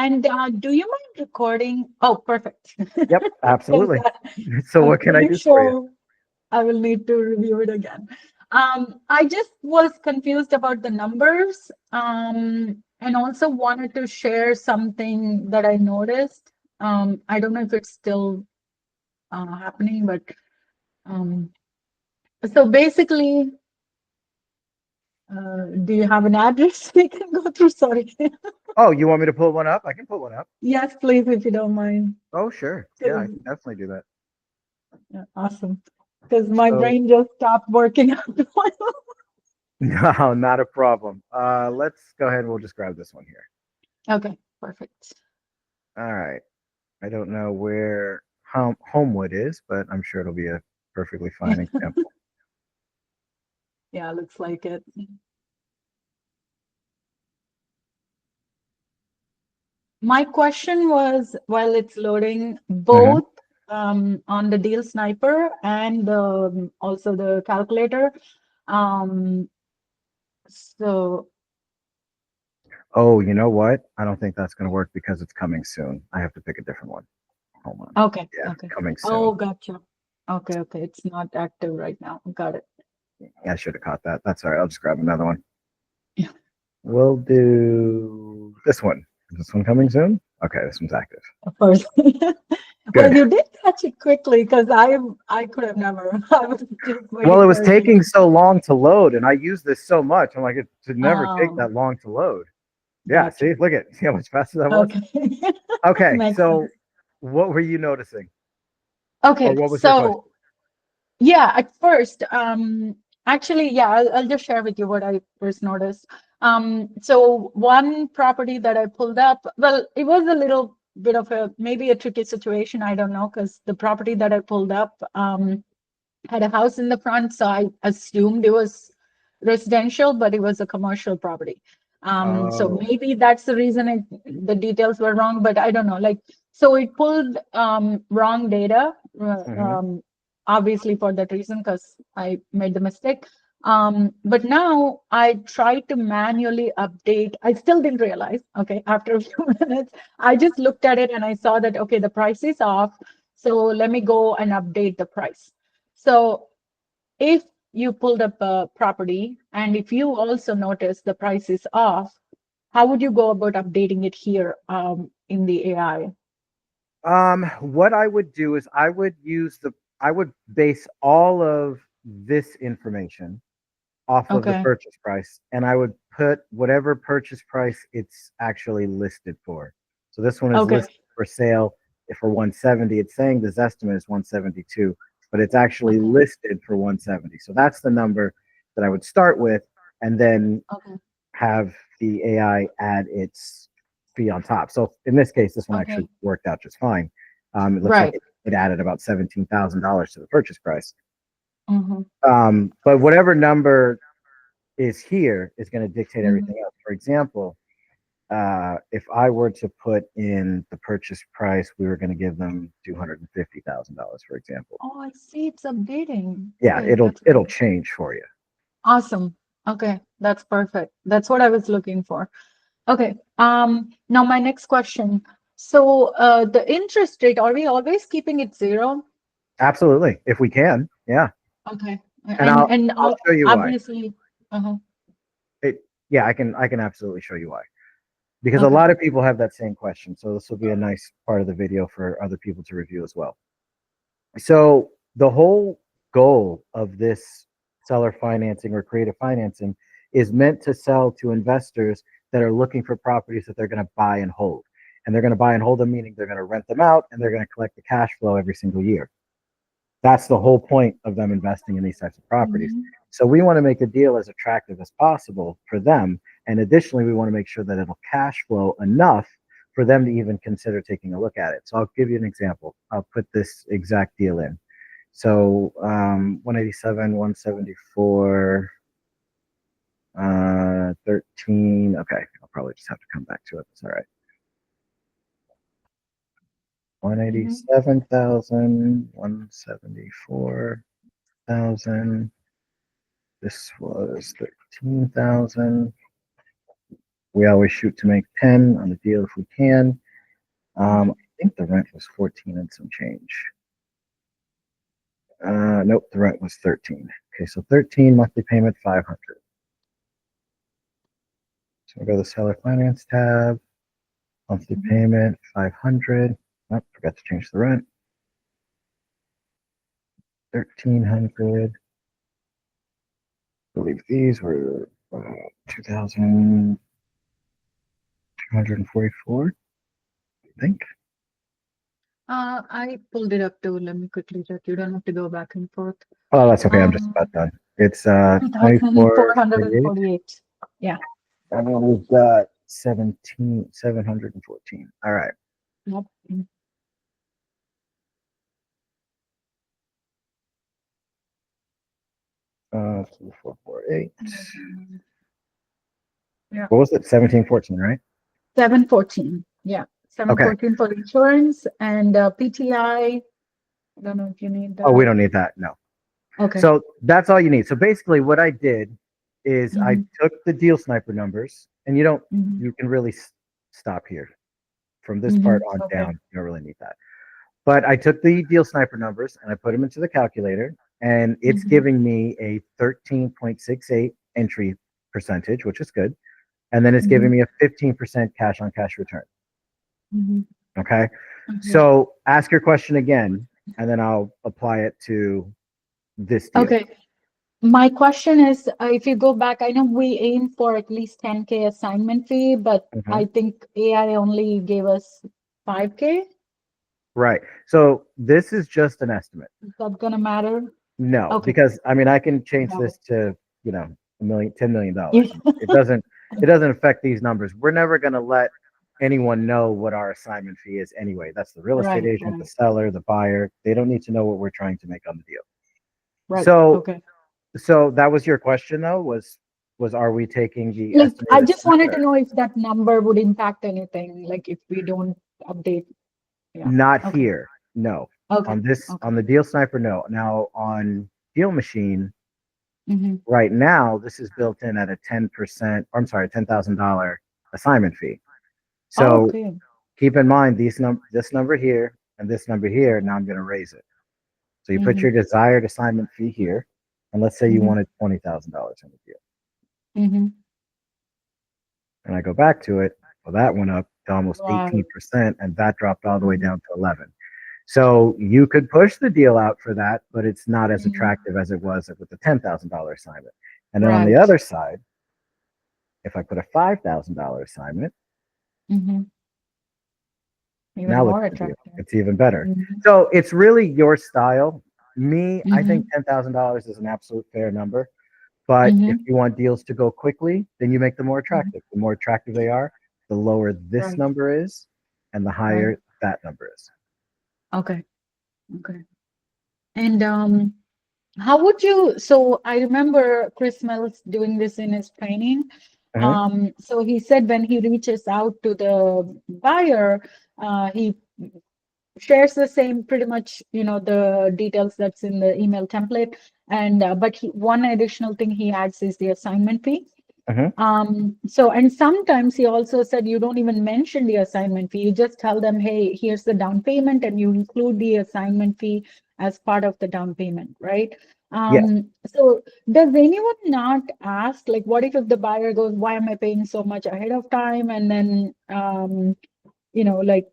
And do you mind recording? Oh, perfect. Yep, 'Cause, absolutely. So I'm what can I pretty do for you? sure I will need to review it again. I just was confused about the numbers, and also wanted to share something that I noticed. I don't know if it's still happening, but um, so basically, do you have an address we can go through? Sorry. Oh, you want me to pull one up? I can pull one up. Yes, please, if you don't mind. Oh, sure. Yeah, I 'Cause- can definitely do that. yeah, awesome. Because my So, brain just stopped working after a while. no, not a problem. Let's go ahead and we'll just grab this one here. Okay, perfect. All right. I don't know where Homewood is, but I'm sure it'll be a perfectly fine example. Yeah, looks like it. My question was, while it's loading, Hmm. both on the deal sniper and also the calculator. Um, so Oh, you know what? I don't think that's going to work because it's coming soon. I have to pick a different one. Hold on. okay, Yeah, okay. coming Oh, soon. gotcha. Okay, okay. It's not active right now. Got it. Yeah, I should have caught that. That's all right. I'll just grab another one. Yeah, We'll do this one. Is this one coming soon? Okay, this one's active. of course. Well, Good. you did catch it quickly because I could have never. I was just Well, it waiting was for it to. taking so long to load, and I use this so much. I'm like, it should never take that Um, long to load. Yeah, gotcha. see, look at see how much faster that was. Okay. Okay, Makes so sense. what were you noticing, or Okay, what was your question? so yeah, at first, actually, yeah, I'll just share with you what I first noticed. So one property that I pulled up, well, it was a little bit of a maybe a tricky situation. I don't know, because the property that I pulled up had a house in the front, so I assumed it was residential, but it was a commercial property. So Oh, maybe that's the reason the details were wrong, but I don't know. Like, so it pulled wrong data, hmm. obviously for that reason, because I made the mistake. But now I tried to manually update. I still didn't realize, okay, after a few minutes, I just looked at it and I saw that, okay, the price is off. So let me go and update the price. So if you pulled up a property and if you also notice the price is off, how would you go about updating it here in the AI? What I would do is I would base all of this information off of the Okay. purchase price, and I would put whatever purchase price it's actually listed for. So this one is Okay. listed for sale for 170. It's saying this estimate is 172, but it's actually Okay. listed for 170. So that's the number that I would start with, and then Okay. have the AI add its fee on top. So in this case, this one actually Okay. worked out just fine. It looks like Right. it added about $17,000 to the purchase price. Mm-hmm. But whatever number is here is going to dictate Mm-hmm. everything else. For example, if I were to put in the purchase price, we were going to give them $250,000, for example. Oh, I see it's updating. Yeah, Okay, it'll that's it'll great. change for you. Awesome. Okay, that's perfect. That's what I was looking for. Okay. Now my next question. So, the interest rate, are we always keeping it zero? Absolutely, if we can. Yeah, Okay. and And I'll show you why. obviously, uh-huh. Yeah, I can absolutely show you why. Because a Okay. lot of people have that same question. So this will be a nice part of the video for other people to review as well. So the whole goal of this seller financing or creative financing is meant to sell to investors that are looking for properties that they're going to buy and hold. And they're going to buy and hold them, meaning they're going to rent them out and they're going to collect the cash flow every single year. That's the whole point of them investing in these types of properties. Mhm. So we want to make the deal as attractive as possible for them. And additionally, we want to make sure that it'll cash flow enough for them to even consider taking a look at it. So I'll give you an example. I'll put this exact deal in. So 187, 174, 13. Okay, I'll probably just have to come back to it. It's all right. Mhm. 187,000, 174,000. This was 13,000. We always shoot to make 10 on the deal if we can. Mhm. I think the rent was 14 and some change. Nope, the rent was 13. Okay, so 13 monthly payment 500. So we go to the seller finance tab, monthly Mhm. payment 500. Oh, forgot to change the rent. 1300. I believe these were 2,244, I think. I pulled it up too. Let me quickly check. You don't have to go back and forth. Oh, that's okay. I'm just Um, about done. It's 2448, 2,448. Yeah. and then we've got 714. All right. Yep. 2448. Yeah. What was it? 1714, right? 714. Yeah. Okay. 714 for insurance and PTI. I don't know if you need Oh, we that. don't need that. No. Okay. So that's all you need. So basically, what I did is I Hmm. took the deal sniper numbers, and Hmm. you can really stop here. From this Hmm. part on Okay. down, you don't really need that. But I took the deal sniper numbers and I put them into the calculator, and it's Hmm. giving me a 13.68 entry percentage, which is good. And then it's Hmm. giving me a 15% cash on cash return. Hmm. Okay. Okay. So ask your question again, and then I'll apply it to this deal. Okay. My question is, if you go back, I know we aim for at least 10K assignment fee, but Mhm. I think AI only gave us 5K. Right. So this is just an estimate. Is that gonna matter? No, Okay. because I mean I can change Got it. this to, a million, $10 million. Yeah. It doesn't affect these numbers. We're never gonna let anyone know what our assignment fee is anyway. That's the real estate Right, agent, the right, seller, the buyer. They don't need to know what we're trying to make on the deal. right. So Okay. so that was your question though, was are we taking the Like, I estimated just estimate wanted to or know if that number would impact anything, like if we don't update. Yeah. not Okay. here? No. Okay. On Okay. the deal sniper, no. Now on deal machine, Mm-hmm. right now, this is built in at a 10%, or I'm sorry, $10,000 assignment fee. Oh, So okay. keep in mind this number here and this number here. Now I'm going to raise it. So you put Mm-hmm. your desired assignment fee here, and let's say you Mm-hmm. wanted $20,000 in the deal, Mm-hmm. and I go back to it. Well, that went up to almost Right. 18%, and that dropped all the way Mm-hmm. down to 11. So you could push the deal out for that, but it's not as Mm-hmm. attractive as it was with the $10,000 assignment. And then on the Right. other side, if I put a $5,000 assignment, Mm-hmm. Even now look more at the deal. attractive. It's even better. Mm-hmm. So it's really your style. Me, I think Mm-hmm. $10,000 is an absolute fair number. But if Mm-hmm. you want deals to go quickly, then you make them more Mm-hmm. attractive. The more attractive they are, the lower this Right. number is, and the Right. higher that number is. Okay. Okay. And how would you, so I remember Chris Mills doing this in his training. Mhm. So he said when he reaches out to the buyer, he shares the same pretty much, the details that's in the email template. And but one additional thing he adds is the assignment fee. Mhm. So, and sometimes he also said you don't even mention the assignment fee. You just tell them, hey, here's the down payment, and you include the assignment fee as part of the down payment, right? Yes. So does anyone not ask, like, what if the buyer goes, why am I paying so much ahead of time? And then, like,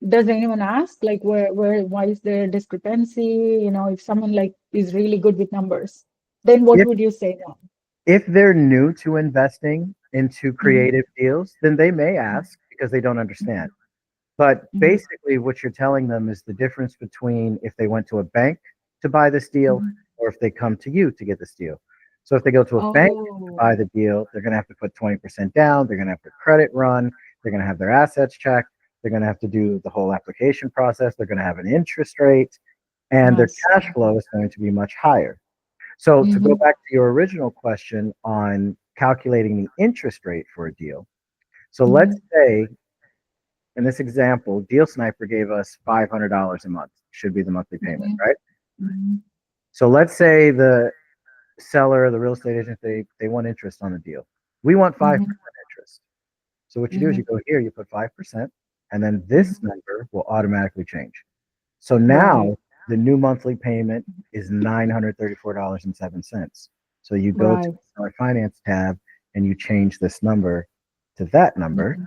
does anyone ask, like, why is there a discrepancy? If someone like is really good with numbers, then what If would you say now? if they're new to investing into Mhm, creative deals, then they may ask because they don't understand. But mhm, basically, what you're telling them is the difference between if they went to a bank to buy this deal mhm. or if they come to you to get this deal. So if they go to a bank to Oh, buy the deal, they're going to have to put 20% down. They're going to have to credit run. They're going to have their assets checked. They're going to have to do the whole application process. They're going to have an interest rate, and their yes. cash flow is going to be much higher. So to go Mm-hmm, back to your original question on calculating the interest rate for a deal. So let's mm-hmm, say in this example, Deal Sniper gave us $500 a month, should be the monthly payment, mm-hmm, right? mm-hmm, So let's say the seller, the real estate agent, they want interest on the deal. We want 5% mm-hmm. interest. So what you do is Hmm. you go here, you put 5%, and then Hmm. this number will automatically change. So Right, now the new monthly payment is $934.07. So you go to right. the Seller Finance tab and you change this number to that number, Hmm.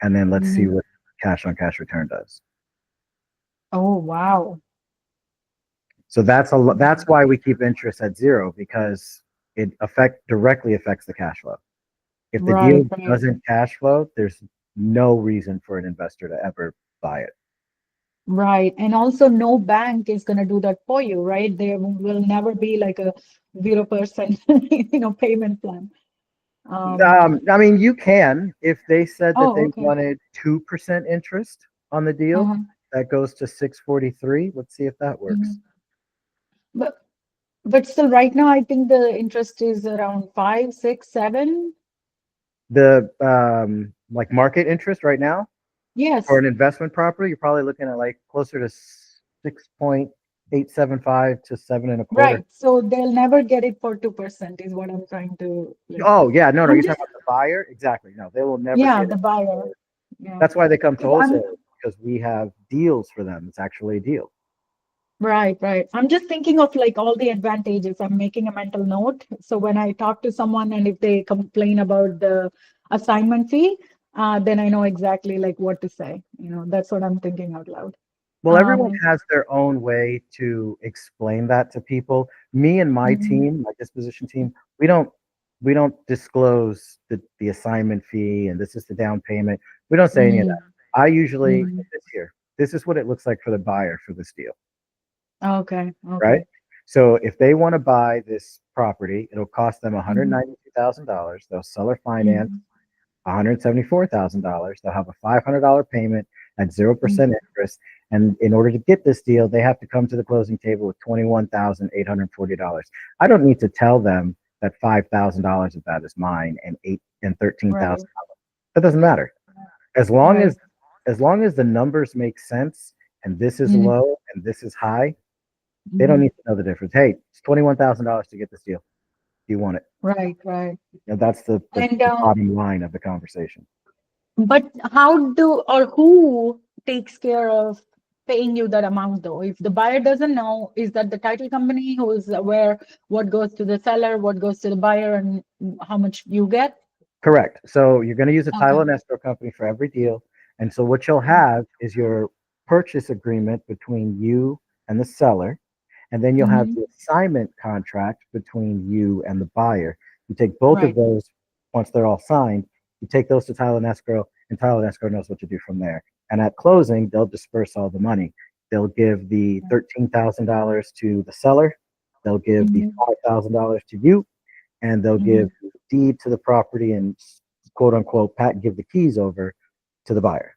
and then let's see Hmm. what cash on cash return does. Oh, wow. So that's why we keep interest at zero, because it directly affects the cash flow. If the Right, deal right. doesn't cash flow, there's no reason for an investor to ever buy it. Right. And also no bank is going to do that for you, right? There will never be like a 0%, payment plan. Um, I mean, you can, if they said that oh, they okay. wanted 2% interest on the deal, Uh-huh. that goes to 643. Let's see if that works. Mhm. But still right now I think the interest is around 5, 6, 7. The like market interest right now for Yes. an investment property, you're probably looking at like closer to 6.875 to seven and a quarter. Right. So they'll never get it for 2% is what I'm trying to like. Oh yeah, no, I'm you're talking just, about the buyer. Exactly. No, they will never yeah, get the it. buyer. Yeah. That's why they come to Because I'm wholesalers, because we have deals for them. It's actually a deal. right, right. I'm just thinking of like all the advantages. I'm making a mental note. So when I talk to someone and if they complain about the assignment fee, then I know exactly like what to say. That's what I'm thinking out loud. Well, everyone Um, has their own way to explain that to people. Me and my mhm, team, my disposition team, we don't disclose the assignment fee and this is the down payment. We don't say any of mhm, that. I usually mhm. this here. This is what it looks like for the buyer for this deal, Okay, right? okay. So if they want to buy this property, it'll cost them Mhm, $192,000. They'll seller finance mhm, $174,000. They'll have a $500 payment at 0% mhm. interest. And in order to get this deal, they have to come to the closing table with $21,840. I don't need to tell them that $5,000 of that is mine and eight and Right, $13,000. That doesn't matter. As long right. as as long as the numbers make sense and this is Mhm, low and this is high, they don't mhm. need to know the difference. Hey, it's $21,000 to get this deal. Do you want it? Right, right. That's And the bottom line of the conversation. but how do or who takes care of paying you that amount though? If the buyer doesn't know, is that the title company who is aware what goes to the seller, what goes to the buyer, and how much you get? Correct. So you're going to use a title Okay. and escrow company for every deal. And so what you'll Mm-hmm. have is your purchase agreement between you and the seller. And then you'll have Mm-hmm. the assignment contract between you and the buyer. You take both of Right. those once they're all signed, you take those to title and escrow, and title and escrow knows what to do from there. And at closing, they'll disperse all the money. They'll give the $13,000 to the seller, they'll give the Mm-hmm. $5,000 to you, and they'll Mm-hmm. give the deed to the property and quote unquote pat give the keys over to the buyer.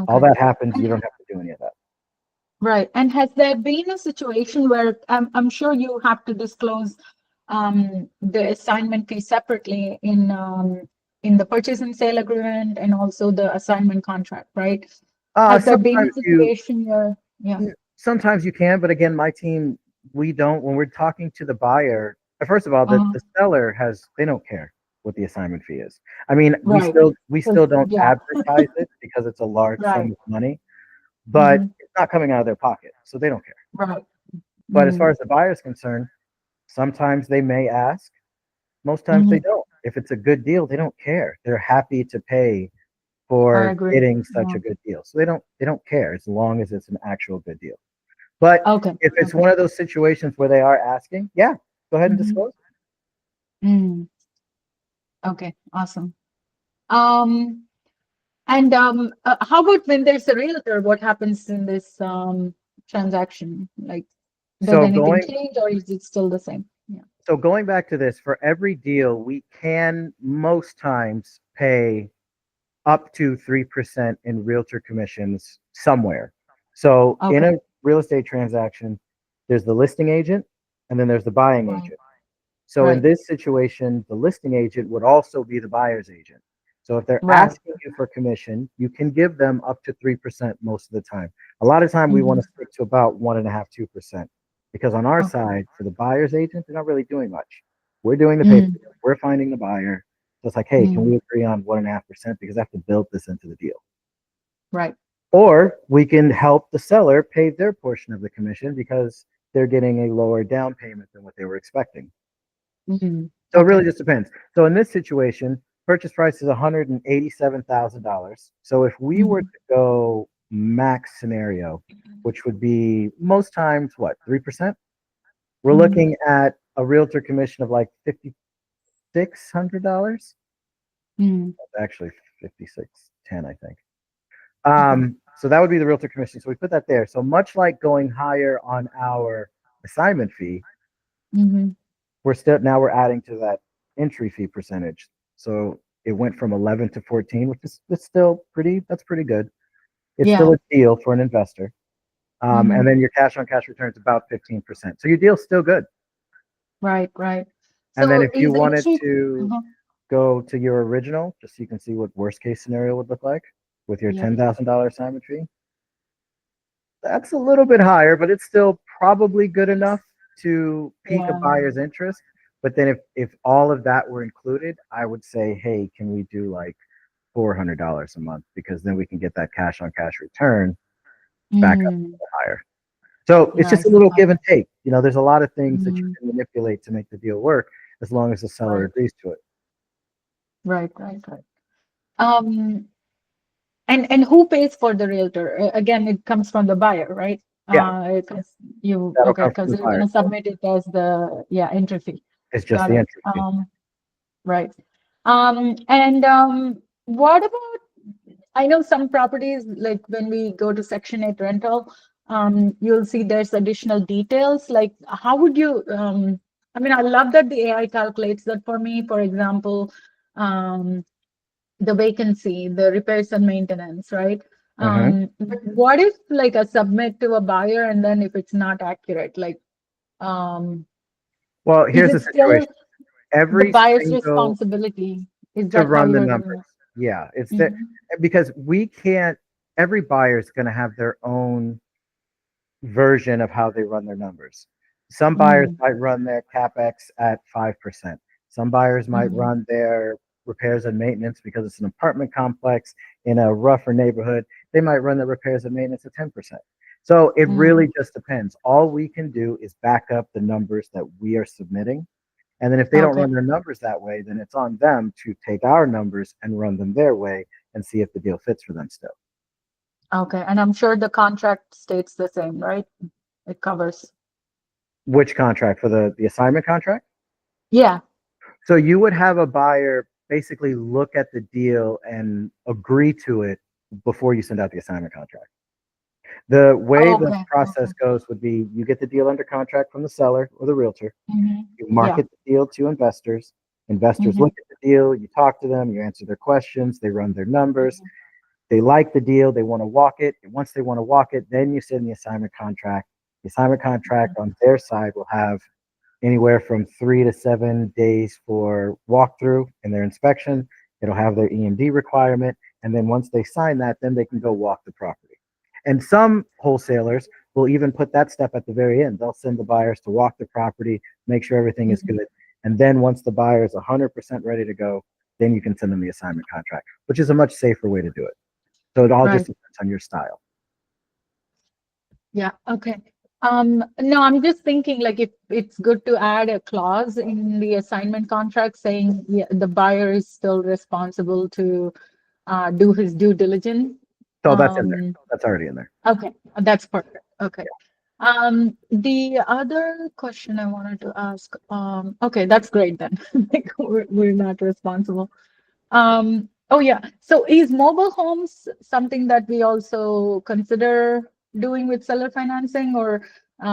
All Okay. that happens, you And don't have to do any of that. right. And has there been a situation where I'm sure you have to disclose the assignment fee separately in the purchase and sale agreement and also the assignment contract, right? Uh Has there been a sometimes you situation where, yeah. sometimes you can, but again, my team, we don't. When we're talking to the buyer, first of all, the seller has they don't care what the assignment fee is. I mean, we Right. still we still 'Cause- don't yeah, advertise it because it's a large sum right. of money, but Hmm. it's not coming out of their pocket, so they don't care. Right. But as Mm-hmm. far as the buyer is concerned, sometimes they may ask, most times they Hmm. don't. If it's a good deal, they don't care. They're happy to pay I for agree. getting such Yeah. a good deal. So they don't care as long as it's an actual good deal. But Okay. if it's Okay. one of those situations where they are asking, yeah, go ahead and Hmm. disclose. Mm. Okay. Awesome. Um, and how about when there's a realtor? What happens in this transaction? Like, does So anything going change or is it still the same? Yeah. so going back to this, for every deal, we can most times pay up to 3% in realtor commissions somewhere. So in Okay. a real estate transaction, there's the listing agent and then there's the buying Right. agent. So in Right. this situation, the listing agent would also be the buyer's agent. So if they're Right. asking you for commission, you can give them up to 3% most of the time. A lot of time we want Hmm. to stick to about 1.5, 2%. Because on our Okay. side, for the buyer's agent, they're not really doing much. We're doing the paper, Mm. we're finding the buyer. So it's like, hey, can Mm. we agree on 1.5% because I have to build this into the deal? Right. Or we can help the seller pay their portion of the commission because they're getting a lower down payment than what they were expecting. Mm. So it really Okay. just depends. So in this situation, purchase price is $187,000. So if we were Mm. to go max scenario, which would be most times what, 3%? We're Mm. looking at a realtor commission of like $5,600. Mm. Actually, 5610, I think. Okay. So that would be the realtor commission. So we put that there. So much like going higher on our assignment fee, Mm-hmm. we're adding to that entry fee percentage. So it went from 11 to 14, which is still that's pretty good. It's Yeah. still a deal for an investor. And Mm-hmm. then your cash on cash return is about 15%. So your deal's still good. Right. Right. And then So if you is wanted entry? to Uh-huh. go to your original, just so you can see what worst case scenario would look like with your Yeah. $10,000 assignment fee, that's a little bit higher, but it's still probably good enough to pique a Yeah. buyer's interest. But then if all of that were included, I would say, hey, can we do like $400 a month? Because then we can get that cash on cash return back up a Mm. little higher. So it's just a Nice. little give and take. There's a lot of things that you Mm. can manipulate to make the deal work as long as the seller Right. agrees to it. Right. Right. Right. Um. And who pays for the realtor? Again, it comes from the buyer, right? Yeah, Because you that'll okay, come from because the you're buyer. gonna submit it as the entry fee. It's just Got the it. entry fee. Right. And what about, I know some properties, like when we go to Section 8 rental, you'll see there's additional details. Like, how would you, I mean, I love that the AI calculates that for me. For example, um, the vacancy, the repairs and maintenance, right? Hmm. But what if like a submit to a buyer and then if it's not accurate, like, um, Well, is here's the it still situation. the Every buyer's single responsibility? Is to that how run the you're doing numbers. it? Yeah, it's that Mhm. because we can't. Every buyer is going to have their own version of how they run their numbers. Some buyers Mm, might run their capex at 5%. Some buyers might mhm. run their repairs and maintenance because it's an apartment complex in a rougher neighborhood. They might run their repairs and maintenance at 10%. So it Mm. really just depends. All we can do is back up the numbers that we are submitting. And then if they don't Okay. run their numbers that way, then it's on them to take our numbers and run them their way and see if the deal fits for them still. Okay. And I'm sure the contract states the same, right? It covers. Which contract for the assignment contract? Yeah. So you would have a buyer basically look at the deal and agree to it before you send out the assignment contract. The way Oh, the okay. Okay. process goes would be you get the deal under contract from the seller or the realtor. You Yeah. market the deal to investors. Investors Hmm. look at the deal, you talk to them, you answer their questions, they run their numbers. Hmm. They like the deal, they want to walk it. And once they want to walk it, then you send the assignment contract. The assignment contract on their side will have anywhere from 3 to 7 days for walkthrough and their inspection. It'll have their EMD requirement. And then once they sign that, then they can go walk the property. And some wholesalers will even put that step at the very end. They'll send the buyers to walk the property, make sure everything is Hmm. good. And then once the buyer is 100% ready to go, then you can send them the assignment contract, which is a much safer way to do it. So it all just Right. depends on your style. Yeah. Okay. No, I'm just thinking like if it's good to add a clause in the assignment contract saying yeah, the buyer is still responsible to do his due diligence. So that's in there. Um, That's already in there. okay, that's perfect. Okay. The other question I wanted to ask, okay, that's great then. Like we're not responsible. Oh yeah. So is mobile homes something that we also consider doing with seller financing or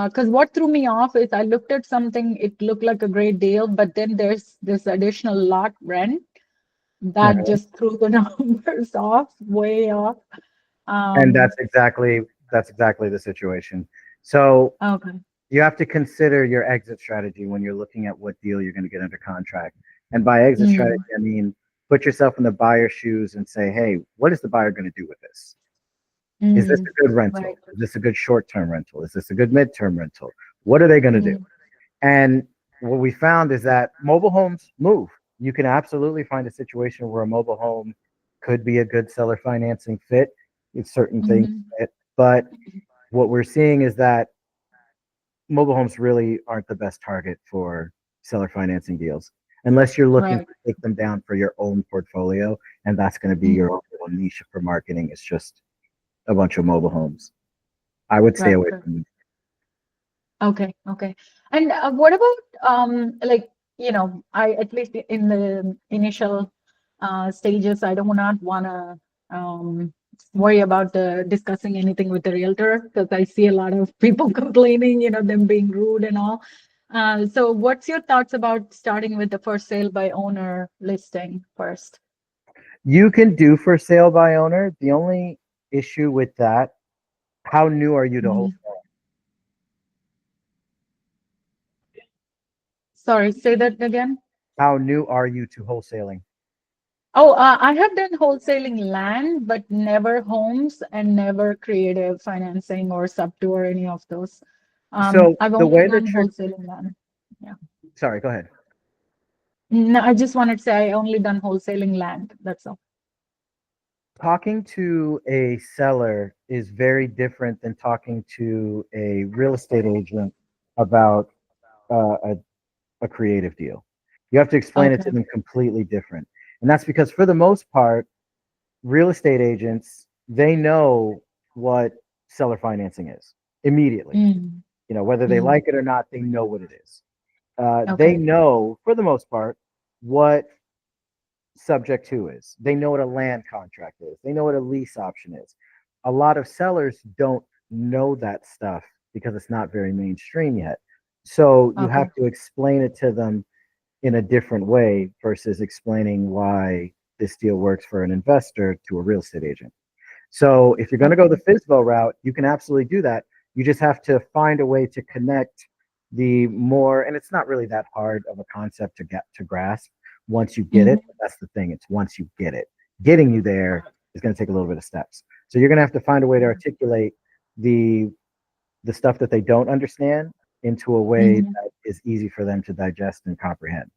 because what threw me off is I looked at something, it looked like a great deal, but then there's this additional lot rent that Mhm. just threw the numbers off, way off. And Um, that's exactly the situation. So okay. you have to consider your exit strategy when you're looking at what deal you're going to get under contract. And by exit strategy, Mm, I mean put yourself in the buyer's shoes and say, hey, what is the buyer going to do with this? Is this mm, a good right. rental? Is this a good short-term rental? Is this a good midterm rental? What are they going to do? Mm, And what we found is that mobile homes move. you can absolutely find a situation where a mobile home could be a good seller financing fit. It's certain things Mm-hmm. fit, but what we're seeing is that mobile homes really aren't the best target for seller financing deals unless you're looking to Right. take them down for your own portfolio, and that's going to be your Mm. own little niche for marketing. It's just a bunch of mobile homes. I would stay Right. away Right. from them. Okay. Okay. And what about like I at least in the initial stages, I don't not wanna worry about discussing anything with the realtor because I see a lot of people complaining, them being rude and all. So what's your thoughts about starting with the for sale by owner listing first? You can do for sale by owner. The only issue with that, how new are you to Mhm. wholesale? Sorry, say that again. How new are you to wholesaling? Oh, I have done wholesaling land, but never homes and never creative financing or subto or any of those. So I've the only way done that you're, wholesaling land. Yeah. sorry, go ahead. No, I just wanted to say I only done wholesaling land. That's all. Talking to a seller is very different than talking to a real estate agent about uh, a, a creative deal. You have to explain it to Okay. them completely different. And that's because for the most part, real estate agents, they know what seller financing is immediately. Mm, Whether they mm, like it or not, they know what it is. They okay. know, for the most part, what subject to is. They know what a land contract is. They know what a lease option is. A lot of sellers don't know that stuff because it's not very mainstream yet. So you have Okay. to explain it to them in a different way versus explaining why this deal works for an investor to a real estate agent. So if you're going to go the Okay. FSBO route, you can absolutely do that. You just have to find a way to connect the more, and it's not really that hard of a concept to get to grasp once you get it. Hmm. But that's the thing; it's once you get it. Getting you there is going to take a little bit of steps. So you're going to have to find a way to articulate the the stuff that they don't understand into a way Hmm. that is easy for them to digest and comprehend.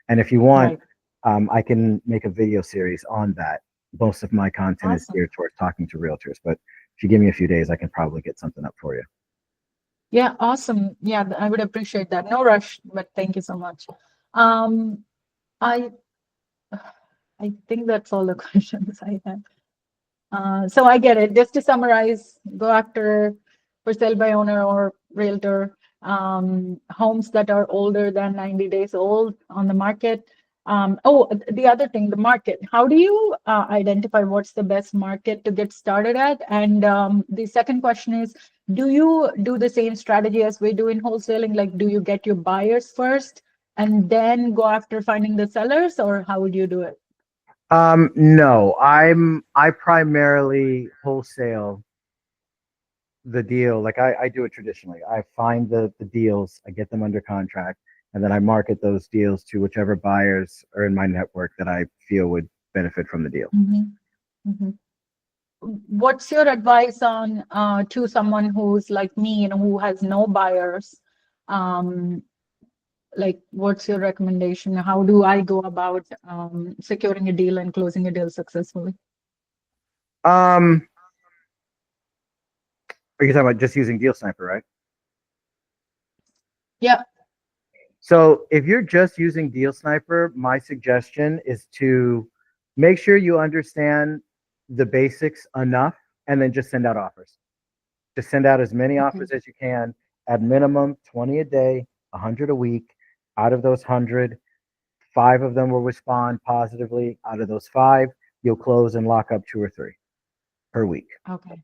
And if you want, Right. I can make a video series on that. Most of my content is Awesome. geared towards talking to realtors, but if you give me a few days, I can probably get something up for you. Yeah, awesome. Yeah, I would appreciate that. No rush, but thank you so much. Um, I I think that's all the questions I have. So I get it. Just to summarize, go after for sale by owner or realtor, homes that are older than 90 days old on the market. The other thing, the market. How do you identify what's the best market to get started at? And the second question is, do you do the same strategy as we do in wholesaling? Like, do you get your buyers first and then go after finding the sellers, or how would you do it? No, I primarily wholesale the deal. Like I do it traditionally. I find the deals, I get them under contract, and then I market those deals to whichever buyers are in my network that I feel would benefit from the deal. Mhm, mhm. What's your advice on to someone who's like me, who has no buyers? Um, like, what's your recommendation? How do I go about securing a deal and closing a deal successfully? Um, are you talking about just using Deal Sniper, right? Yeah. So if you're just using Deal Sniper, my suggestion is to make sure you understand the basics enough and then just send out offers. Just send out as many Okay. offers as you can at minimum 20 a day, 100 a week. Out of those 100, five of them will respond positively. Out of those five, you'll close and lock up two or three per week. Okay.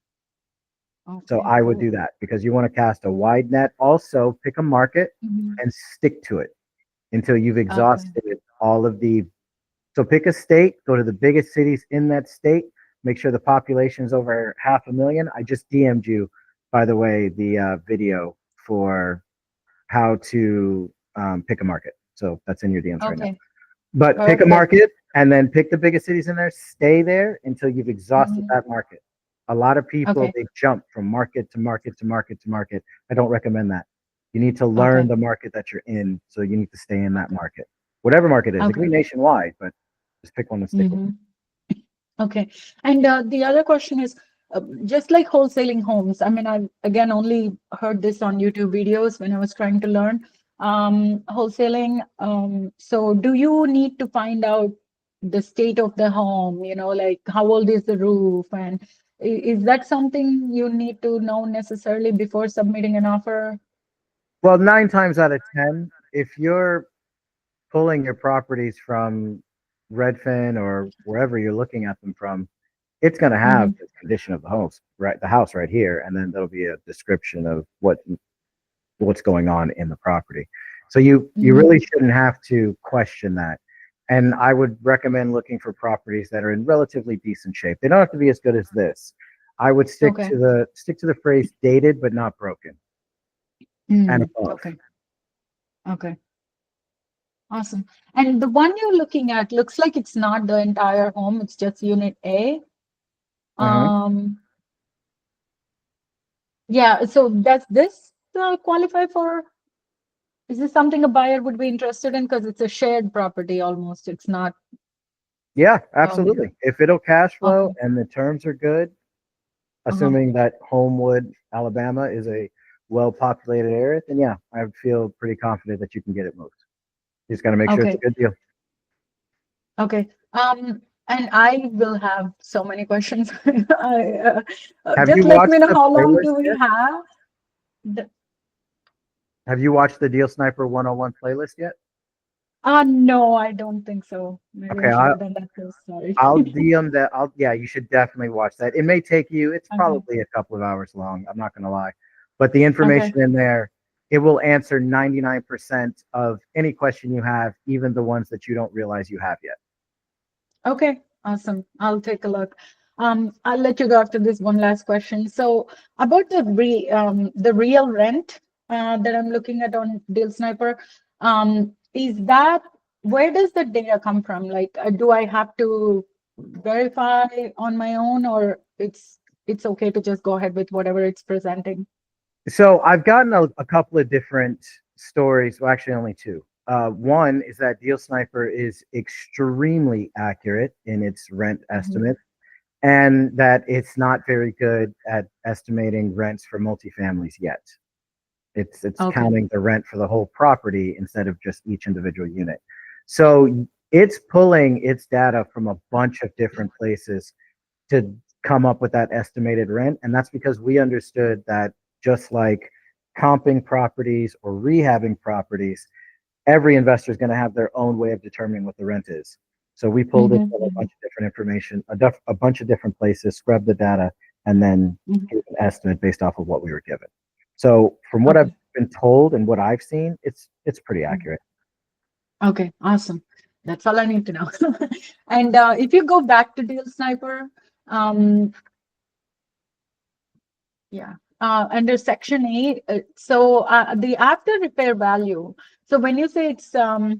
So Okay. I would do Cool. that because you want to cast a wide net. Also, pick a market Mhm. and stick to it until you've Okay. exhausted all of the. So pick a state, go to the biggest cities in that state, make sure the population is over 500,000. I just DM'd you, by the way, the video for how to pick a market. So that's in your DMs right now. Okay. But pick a Perfect. market and then pick the biggest cities in there, stay there until you've exhausted Mhm. that market. A lot of people, Okay. they jump from market to market to market to market. I don't recommend that. You need to learn Okay. the market that you're in, so you need to stay in that market. whatever market it is. It can Okay. be nationwide, but just pick one and stick with it. Mm-hmm. Okay. And the other question is, just like wholesaling homes, I mean, I've again only heard this on YouTube videos when I was trying to learn wholesaling. So do you need to find out the state of the home, like how old is the roof? And is that something you need to know necessarily before submitting an offer? Well, 9 times out of 10, if you're pulling your properties from Redfin or wherever you're looking at them from, it's going to have Mm-hmm. the condition of the house, right? The house right here, and then there'll be a description of what's going on in the property. So you Mm-hmm. really shouldn't have to question that. And I would recommend looking for properties that are in relatively decent shape. They don't have to be as good as this. I would Okay. stick to the phrase dated but not broken and Mm, above. okay. Okay. Awesome. And the one you're looking at looks like it's not the entire home, it's just unit A. Mhm. Um, yeah, so does this qualify for, is this something a buyer would be interested in? Because it's a shared property almost. It's not, Yeah, um, absolutely. If it'll cash flow okay. and the terms are good, Uh-huh. assuming that Homewood, Alabama is a well-populated area, then yeah, I would feel pretty confident that you can get it moved. You just got to make sure it's a Okay. good deal. Okay. And I will have so many questions. Have you Just let me watched know the how long playlist do we yet? have? The- Have you watched the Deal Sniper 101 playlist yet? no, I don't think so. Maybe I Okay, should have done that first. Sorry. I'll DM that. Yeah, you should definitely watch that. It may take you, it's Okay. probably a couple of hours long. I'm not going to lie. But the Okay. information in there, it will answer 99% of any question you have, even the ones that you don't realize you have yet. Okay, awesome. I'll take a look. I'll let you go after this one last question. So about the real rent that I'm looking at on Deal Sniper, is that, where does the data come from? Like, do I have to verify on my own, or it's okay to just go ahead with whatever it's presenting? So I've gotten a couple of different stories. Well, actually, only two. One is that Deal Sniper is extremely accurate in its rent Mhm. estimate, and that it's not very good at estimating rents for multifamilies yet. It's Okay. counting the rent for the whole property instead of just each individual unit. So it's pulling its data from a bunch of different places to come up with that estimated rent. And that's because we understood that just like comping properties or rehabbing properties, every investor is going to have their own way of determining what the rent is. So we pulled it Hmm. from a bunch of different information, a bunch of different places, scrubbed the data, and then Hmm. gave an estimate based off of what we were given. So from what I've Okay. been told and what I've seen, it's pretty accurate. Okay, awesome. That's all I need to know. And if you go back to Deal Sniper, um, yeah, under Section A, so the after repair value. So when you say it's, I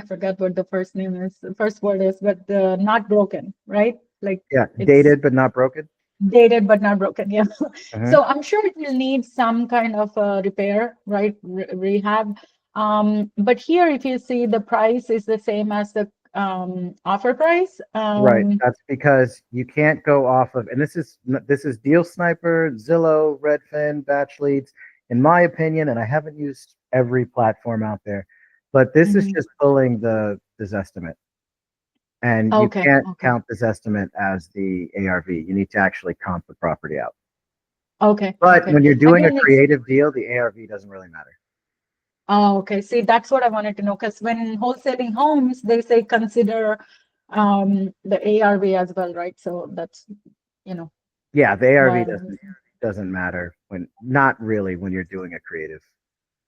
forgot what the first name is, the first word is, but not broken, right? Like Yeah, it's dated but not broken. dated but not broken. Yeah. Mhm. So I'm sure it will need some kind of repair, right? Rehab. But here, if you see the price is the same as the offer price. Right. That's because you can't go off of, and this is Deal Sniper, Zillow, Redfin, Batch Leads, in my opinion, and I haven't used every platform out there, but this is Mhm. just pulling this estimate, and you Okay, can't okay, count this estimate as the ARV. You need to actually comp the property out. okay, But okay. when you're And doing a then it's, creative deal, the ARV doesn't really matter. oh, okay. See, that's what I wanted to know, because when wholesaling homes, they say consider the ARV as well, right? So that's, you know, Yeah, the why ARV I'm doesn't matter when not really when you're doing a creative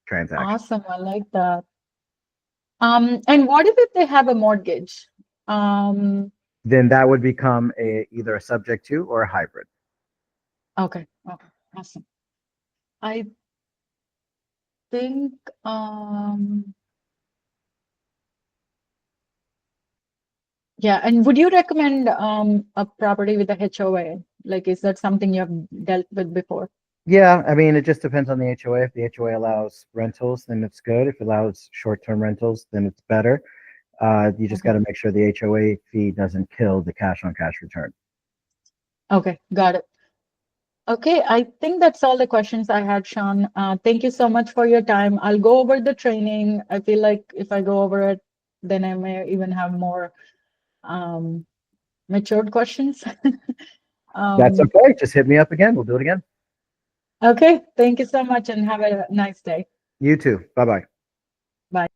transaction. awesome. I like that. And what if they have a mortgage? Um, Then that would become either a subject to or a hybrid. okay, okay, awesome. I think, yeah. And would you recommend a property with a HOA? Like, is that something you have dealt with before? Yeah, I mean, it just depends on the HOA. If the HOA allows rentals, then it's good. If it allows short-term rentals, then it's better. You just got Okay. to make sure the HOA fee doesn't kill the cash-on-cash return. Okay, got it. Okay, I think that's all the questions I had, Sean. Thank you so much for your time. I'll go over the training. I feel like if I go over it, then I may even have more um, matured questions. That's um, okay. Just hit me up again. We'll do it again. okay, thank you so much and have a nice day. You too. Bye bye. Bye.